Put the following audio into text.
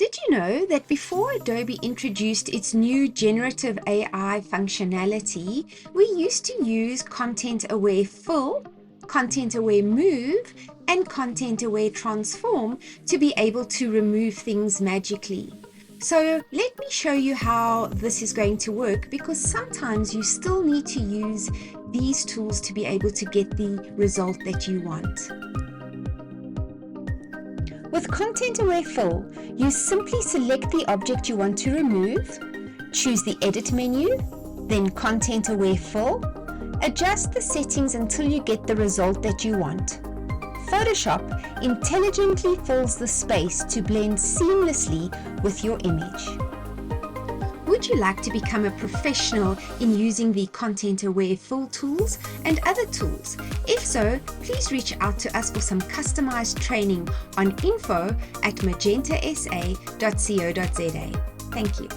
Did you know that before Adobe introduced its new generative AI functionality, we used to use content-aware fill, content-aware move, and content-aware transform to be able to remove things magically? So let me show you how this is going to work, because sometimes you still need to use these tools to be able to get the result that you want. With Content-Aware Fill, you simply select the object you want to remove, choose the Edit menu, then Content-Aware Fill, adjust the settings until you get the result that you want. Photoshop intelligently fills the space to blend seamlessly with your image. Would you like to become a professional in using the content-aware fill tools and other tools? If so, please reach out to us for some customized training on info@magentasa.co.za. Thank you.